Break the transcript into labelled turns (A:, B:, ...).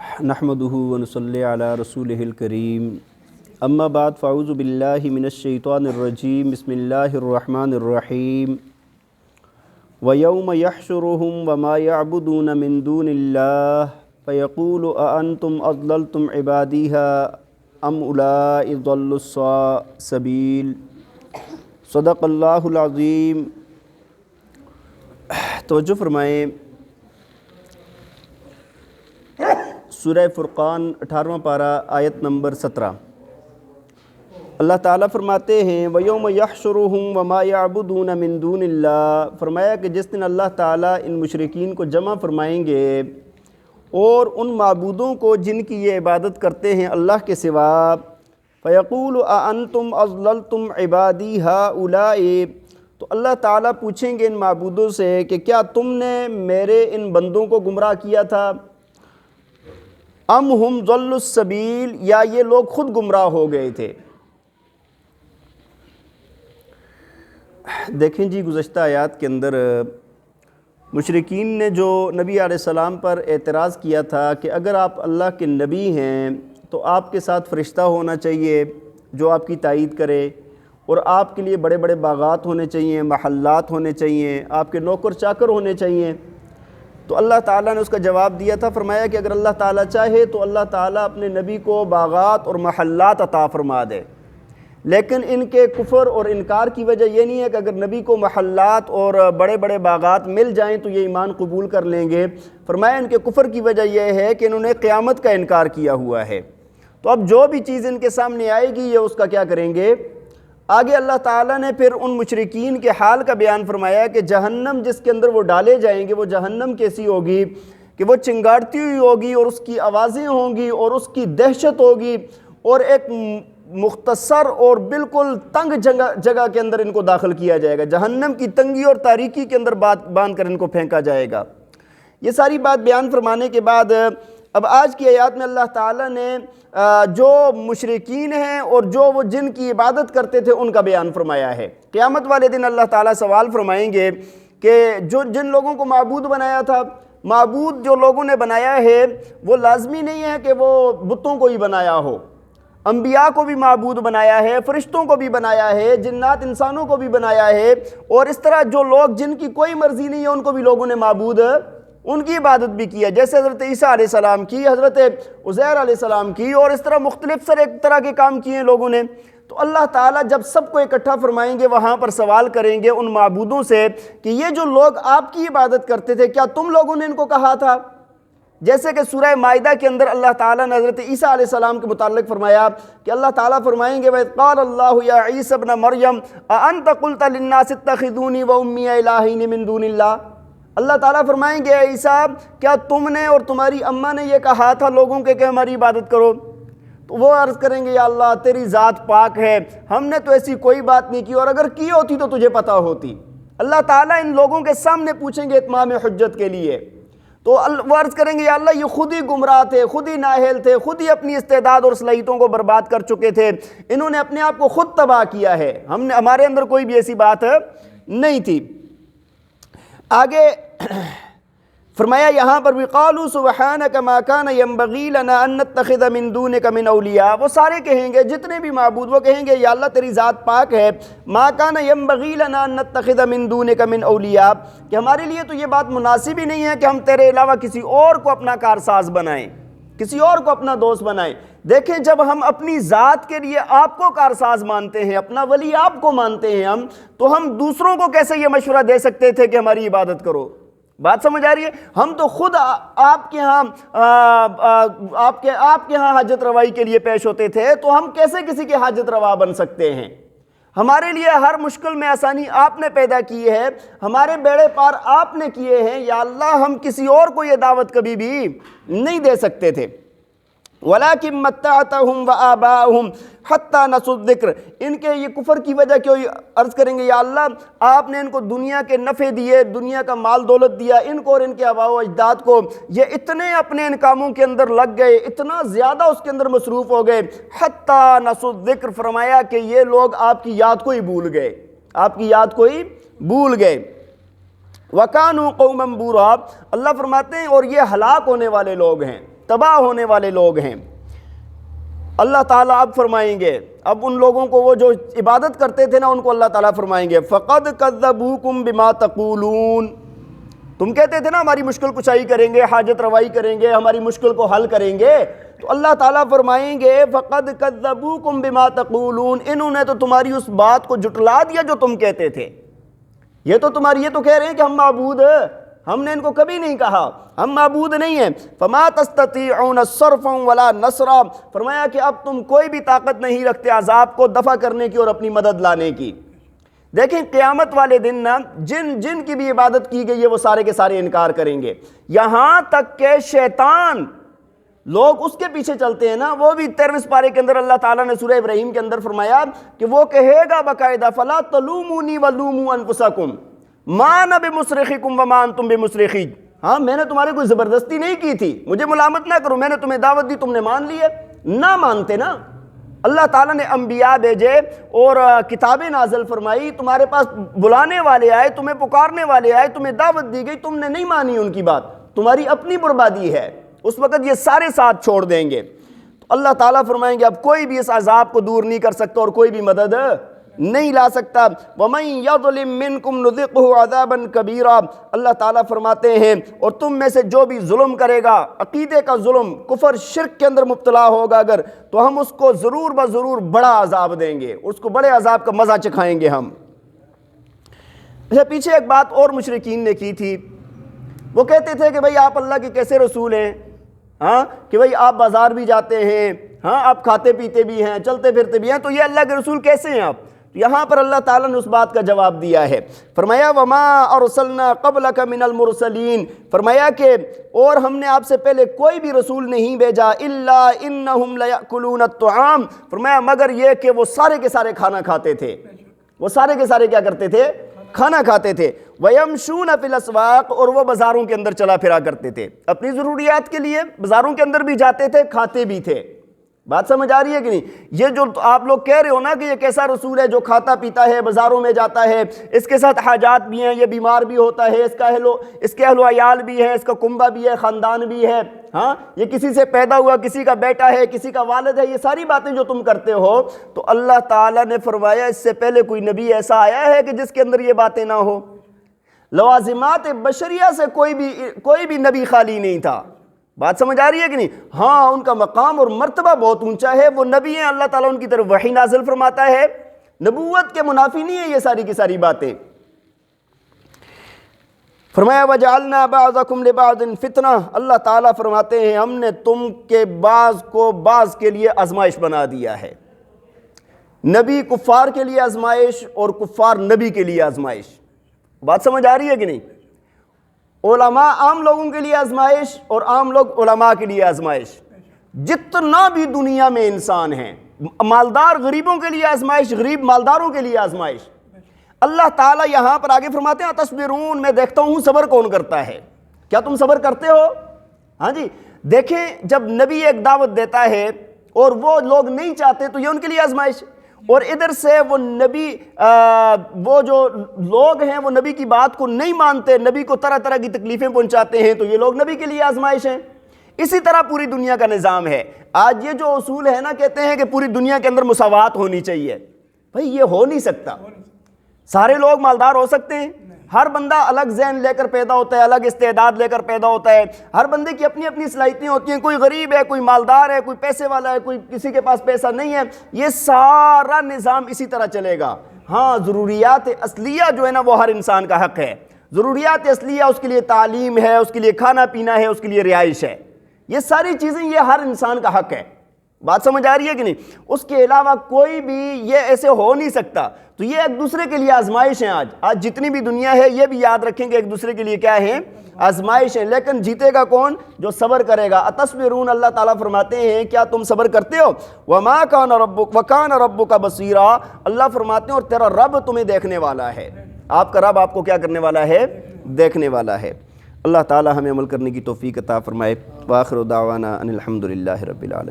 A: نحمدہ ونصلی علی رسولہ الکریم اما بعد فاعوذ باللہ من الشیطان الرجیم بسم اللہ الرحمن الرحیم وَيَوْمَ يَحْشُرُهُمْ وَمَا يَعْبُدُونَ مِن دُونِ اللَّهِ فَيَقُولُ أَأَنْتُمْ أَضْلَلْتُمْ عِبَادِيهَا أَمْ أُولَٰئِكَ ضَلُّوا السَّبِيلَ صدق اللہ العظیم۔ توجہ فرمائیں، سورہ فرقان 18واں پارہ آیت نمبر 17۔ اللہ تعالیٰ فرماتے ہیں وَيَوْمَ يَحْشُرُهُمْ وَمَا يَعْبُدُونَ مِن دُونِ اللَّهِ، فرمایا کہ جس دن اللہ تعالیٰ ان مشرکین کو جمع فرمائیں گے اور ان معبودوں کو جن کی یہ عبادت کرتے ہیں اللہ کے سوا، فَيَقُولُ أَأَنْتُمْ أَضْلَلْتُمْ عِبَادِي هَؤُلَاءِ، تو اللہ تعالیٰ پوچھیں گے ان معبودوں سے کہ کیا تم نے میرے ان بندوں کو گمراہ کیا تھا؟ ام ہم ضلوا السبیل، یا یہ لوگ خود گمراہ ہو گئے تھے۔ دیکھیں جی، گزشتہ آیات کے اندر مشرکین نے جو نبی علیہ السلام پر اعتراض کیا تھا کہ اگر آپ اللہ کے نبی ہیں تو آپ کے ساتھ فرشتہ ہونا چاہیے جو آپ کی تائید کرے، اور آپ کے لیے بڑے بڑے باغات ہونے چاہیے، محلات ہونے چاہیے، آپ کے نوکر چاکر ہونے چاہیے۔ تو اللہ تعالیٰ نے اس کا جواب دیا تھا، فرمایا کہ اگر اللہ تعالیٰ چاہے تو اللہ تعالیٰ اپنے نبی کو باغات اور محلات عطا فرما دے، لیکن ان کے کفر اور انکار کی وجہ یہ نہیں ہے کہ اگر نبی کو محلات اور بڑے بڑے باغات مل جائیں تو یہ ایمان قبول کر لیں گے۔ فرمایا ان کے کفر کی وجہ یہ ہے کہ انہوں نے قیامت کا انکار کیا ہوا ہے۔ تو اب جو بھی چیز ان کے سامنے آئے گی یہ اس کا کیا کریں گے؟ آگے اللہ تعالیٰ نے پھر ان مشرکین کے حال کا بیان فرمایا کہ جہنم جس کے اندر وہ ڈالے جائیں گے وہ جہنم کیسی ہوگی کہ وہ چنگاڑتی ہوئی ہوگی، اور اس کی آوازیں ہوں گی اور اس کی دہشت ہوگی، اور ایک مختصر اور بالکل تنگ جگہ کے اندر ان کو داخل کیا جائے گا۔ جہنم کی تنگی اور تاریکی کے اندر باندھ کر ان کو پھینکا جائے گا۔ یہ ساری بات بیان فرمانے کے بعد اب آج کی آیات میں اللہ تعالیٰ نے جو مشرکین ہیں اور جو وہ جن کی عبادت کرتے تھے ان کا بیان فرمایا ہے۔ قیامت والے دن اللہ تعالیٰ سوال فرمائیں گے کہ جن لوگوں کو معبود بنایا تھا، معبود جو لوگوں نے بنایا ہے وہ لازمی نہیں ہے کہ وہ بتوں کو ہی بنایا ہو، انبیاء کو بھی معبود بنایا ہے، فرشتوں کو بھی بنایا ہے، جنات انسانوں کو بھی بنایا ہے، اور اس طرح جو لوگ جن کی کوئی مرضی نہیں ہے ان کو بھی لوگوں نے معبود ان کی عبادت بھی کیا، جیسے حضرت عیسیٰ علیہ السلام کی، حضرت عزیر علیہ السلام کی، اور اس طرح مختلف ایک طرح کے کام کیے لوگوں نے۔ تو اللہ تعالیٰ جب سب کو اکٹھا فرمائیں گے وہاں پر سوال کریں گے ان معبودوں سے کہ یہ جو لوگ آپ کی عبادت کرتے تھے کیا تم لوگوں نے ان کو کہا تھا؟ جیسے کہ سورہ مائدہ کے اندر اللہ تعالیٰ نے حضرت عیسیٰ علیہ السلام کے متعلق فرمایا کہ اللہ تعالیٰ فرمائیں گے وَإِذْ قَالَ اللَّهُ يَا عِيسَى ابْنَ مَرْيَمَ أَأَنْتَ قُلْتَ لِلنَّاسِ اتَّخِذُونِي وَأُمِّيَ إِلَٰهَيْنِ مِن دُونِ اللَّهِ، اللہ تعالیٰ فرمائیں گے اے عیسیٰ کیا تم نے اور تمہاری اماں نے یہ کہا تھا لوگوں کے کہ ہماری عبادت کرو؟ تو وہ عرض کریں گے یا اللہ تیری ذات پاک ہے، ہم نے تو ایسی کوئی بات نہیں کی، اور اگر کی ہوتی تو تجھے پتہ ہوتی۔ اللہ تعالیٰ ان لوگوں کے سامنے پوچھیں گے اتمام حجت کے لیے، تو وہ عرض کریں گے یا اللہ یہ خود ہی گمراہ تھے، خود ہی نااہل تھے، خود ہی اپنی استعداد اور صلاحیتوں کو برباد کر چکے تھے، انہوں نے اپنے آپ کو خود تباہ کیا ہے، ہمارے اندر کوئی بھی ایسی بات نہیں تھی۔ آگے فرمایا یہاں پر بھی قالوا سبحانک ما کان ینبغی لنا ان نتخذ من دونک من اولیاء، وہ سارے کہیں گے جتنے بھی معبود وہ کہیں گے یا اللہ تیری ذات پاک ہے، ما کان ینبغی لنا ان نتخذ من دونک من اولیاء، کہ ہمارے لیے تو یہ بات مناسب ہی نہیں ہے کہ ہم تیرے علاوہ کسی اور کو اپنا کارساز بنائیں، کسی اور کو اپنا دوست بنائیں۔ دیکھیں جب ہم اپنی ذات کے لیے آپ کو کارساز مانتے ہیں، اپنا ولی آپ کو مانتے ہیں تو ہم دوسروں کو کیسے یہ مشورہ دے سکتے تھے کہ ہماری عبادت کرو؟ بات سمجھ آ رہی ہے؟ ہم تو خود آپ کے ہاں حاجت روائی کے لیے پیش ہوتے تھے، تو ہم کیسے کسی کے حاجت روا بن سکتے ہیں؟ ہمارے لیے ہر مشکل میں آسانی آپ نے پیدا کی ہے، ہمارے بیڑے پار آپ نے کیے ہیں، یا اللہ ہم کسی اور کو یہ دعوت کبھی بھی نہیں دے سکتے تھے۔ وَلَكِن مَتَّعْتَهُمْ وَآبَاءَهُمْ حَتَّى نَسُوا الذِّكْرَ، ان کے یہ کفر کی وجہ کیوں عرض کریں گے یا اللہ آپ نے ان کو دنیا کے نفع دیے، دنیا کا مال دولت دیا ان کو اور ان کے آباء و اجداد کو، یہ اتنے اپنے ان کاموں کے اندر لگ گئے، اتنا زیادہ اس کے اندر مصروف ہو گئے، حَتَّى نَسُوا الذِّكْرَ، فرمایا کہ یہ لوگ آپ کی یاد کو ہی بھول گئے، آپ کی یاد کو ہی بھول گئے۔ وَكَانُوا قَوْمًا بُورًا، اللہ فرماتے ہیں اور یہ ہلاک ہونے والے لوگ ہیں۔ तबाह होने वाले लोग हैं। अल्लाह ताला अब फरमाएंगे, अब उन लोगों को, वो जो इबादत करते थे ना, उनको अल्लाह ताला फरमाएंगे फ़क़द कज़्ज़बूकुम बिमा तक़ूलून, तुम कहते थे ना हमारी मुश्किल कुशाई करेंगे, हाजत रवाई करेंगे, हमारी मुश्किल को हल करेंगे, तो अल्लाह ताला फरमाएंगे फ़क़द कज़्ज़बूकुम बिमा तक़ूलून, इन्होंने तो तुम्हारी उस बात को जुटला दिया जो तुम कहते थे। ये तो कह रहे हैं कि हम माबूद, हमने इनको कभी नहीं कहा हम माबूद नहीं हैं। फ़मा तस्ततीऊन सर्फ़न वला नसरा, फरमाया कि अब तुम कोई भी ताकत नहीं रखते अज़ाब को दफ़ा करने की और अपनी मदद लाने की। देखें क़यामत वाले दिन ना जिन की भी इबादत की गई है वो सारे के सारे इनकार करेंगे, यहाँ तक के शैतान, लोग उसके पीछे चलते हैं ना, वो भी 13वें पारे के अंदर अल्लाह ताला ने सूरह इब्राहीम के अंदर फरमाया कि वो कहेगा बाकायदा फला तलूमूनी वलूमू अनफुसकुम मा न बिमुसरिखिकुम वमा अंतुम बिमुसरिखी, हाँ मैंने तुम्हारे कोई ज़बरदस्ती नहीं की थी, मुझे मुलामत ना करो, मैंने तुम्हें दावत दी, तुमने मान ली है। ना मानते ना, अल्लाह ताला ने अंबिया भेजे और किताबें नाज़िल फरमाई, तुम्हारे पास बुलाने वाले आए, तुम्हें पुकारने वाले आए, तुम्हें दावत दी गई, तुमने नहीं मानी उनकी बात, तुम्हारी अपनी बर्बादी है, उस वक़्त ये सारे साथ छोड़ देंगे। तो अल्लाह ताला फरमाएंगे अब कोई भी इस अज़ाब को दूर नहीं कर सकता और कोई भी मदद नहीं ला सकता। वमन यज़लिम मिनकुम नुज़िक़हु अज़ाबन कबीरा, अल्लाह ताला फरमाते हैं और तुम में से जो भी जुल्म करेगा, अकीदे का जुल्म, कुफर शिर्क के अंदर मुब्तला होगा अगर, तो हम उसको ज़रूर ब ज़रूर बड़ा अज़ाब देंगे, उसको बड़े अज़ाब का मज़ा चखाएंगे हम। अच्छा, पीछे एक बात और मुशरिकीन ने की थी, वो कहते थे कि भाई आप अल्लाह के कैसे रसूल हैं, हाँ कि भाई आप बाज़ार भी जाते हैं, हाँ आप खाते पीते भी हैं, चलते फिरते भी हैं, तो ये अल्लाह के रसूल कैसे हैं आप? यहाँ पर अल्लाह ताला ने उस बात का जवाब दिया है, फरमाया वमा अरसलना क़ब्लका मिनल मुरसलीन, फरमाया कि और हमने आपसे पहले कोई भी रसूल नहीं भेजा, इल्ला इन्नहुम लयअकुलून अत्तआम, फरमाया मगर ये कि वो सारे के सारे खाना खाते थे, वो सारे के सारे क्या करते थे? खाना खाते थे। वयमशून फिल अस्वाक़, और वो बाज़ारों के अंदर चला फिरा करते थे, अपनी ज़रूरियात के लिए बाज़ारों के अंदर भी जाते थे, खाते भी थे। बात समझ आ रही है कि नहीं? ये जो आप लोग कह रहे हो ना कि ये कैसा रसूल है जो खाता पीता है, बाज़ारों में जाता है, इसके साथ हाजात भी हैं, ये बीमार भी होता है, इसके अहलो अयाल भी है, इसका कुंबा भी है, ख़ानदान भी है, हाँ ये किसी से पैदा हुआ, किसी का बेटा है, किसी का वालिद है, ये सारी बातें जो तुम करते हो, तो अल्लाह ताला ने फरमाया इससे पहले कोई नबी ऐसा आया है कि जिसके अंदर ये बातें ना हो? लवाजिमात बशरिया से कोई भी नबी खाली नहीं था। बात समझ आ रही है कि नहीं? हाँ उनका मकाम और मर्तबा बहुत ऊंचा है, वो नबी हैं, अल्लाह ताला उनकी तरफ वही नाज़िल फरमाता है, नबूवत के मुनाफी नहीं है ये सारी की सारी बातें। फरमाया वजअलना बअज़कुम लिबअज़िन फितना, अल्लाह ताला फरमाते हैं हमने तुम के बाज़ को बाज़ के लिए आजमाइश बना दिया है। नबी कुफ़ार के लिए आजमाइश और कुफ़ार नबी के लिए आजमाइश। बात समझ आ रही है कि नहीं? उलमा आम लोगों के लिए आजमाइश और आम लोग उलमा के लिए आजमाइश। जितना भी दुनिया में इंसान हैं, मालदार गरीबों के लिए आजमाइश, गरीब मालदारों के लिए आजमाइश। अल्लाह ताला यहाँ पर आगे फरमाते हैं तस्बिरून, मैं देखता हूँ सब्र कौन करता है। क्या तुम सब्र करते हो? हाँ जी। देखें जब नबी एक दावत देता है और वो लोग नहीं चाहते तो ये उनके लिए आजमाइश, और इधर से वो नबी वो जो लोग हैं वो नबी की बात को नहीं मानते, नबी को तरह तरह की तकलीफ़ें पहुंचाते हैं, तो ये लोग नबी के लिए आजमाइश हैं। इसी तरह पूरी दुनिया का निज़ाम है। आज ये जो उसूल है ना, कहते हैं कि पूरी दुनिया के अंदर मुसावात होनी चाहिए, भाई ये हो नहीं सकता। सारे लोग मालदार हो सकते हैं? हर बंदा अलग ज़हन लेकर पैदा होता है, अलग इस्तेदाद लेकर पैदा होता है, हर बंदे की अपनी अपनी सलाहियतें होती हैं, कोई गरीब है, कोई मालदार है, कोई पैसे वाला है, कोई किसी के पास पैसा नहीं है। ये सारा निज़ाम इसी तरह चलेगा। हाँ ज़रूरियात असलिया जो है ना वो हर इंसान का हक़ है। ज़रूरियात असलिया उसके लिए तालीम है, उसके लिए खाना पीना है, उसके लिए रिहाइश है, ये सारी चीज़ें ये हर इंसान का हक़ है। बात समझ आ रही है कि नहीं? उसके अलावा कोई भी ये ऐसे हो नहीं सकता। तो ये एक दूसरे के लिए आजमाइश है। आज जितनी भी दुनिया है ये भी याद रखेंगे एक दूसरे के लिए क्या है? आजमाइश है। लेकिन जीतेगा कौन? जो सब्र करेगा। अतस्बिरून, अल्लाह ताला फरमाते हैं क्या तुम सब्र करते हो? वमा कान रब्बुक वकान रब्बुका बसीरा, अल्लाह फरमाते हैं और तेरा रब तुम्हें देखने वाला है। आपका रब आपको क्या करने वाला है? देखने वाला है। अल्लाह ताला हमें अमल करने की तौफीक अता फरमाए। व आखिरु दावाना अनिल हम्दुलिल्लाहि रब्बिल आलमीन।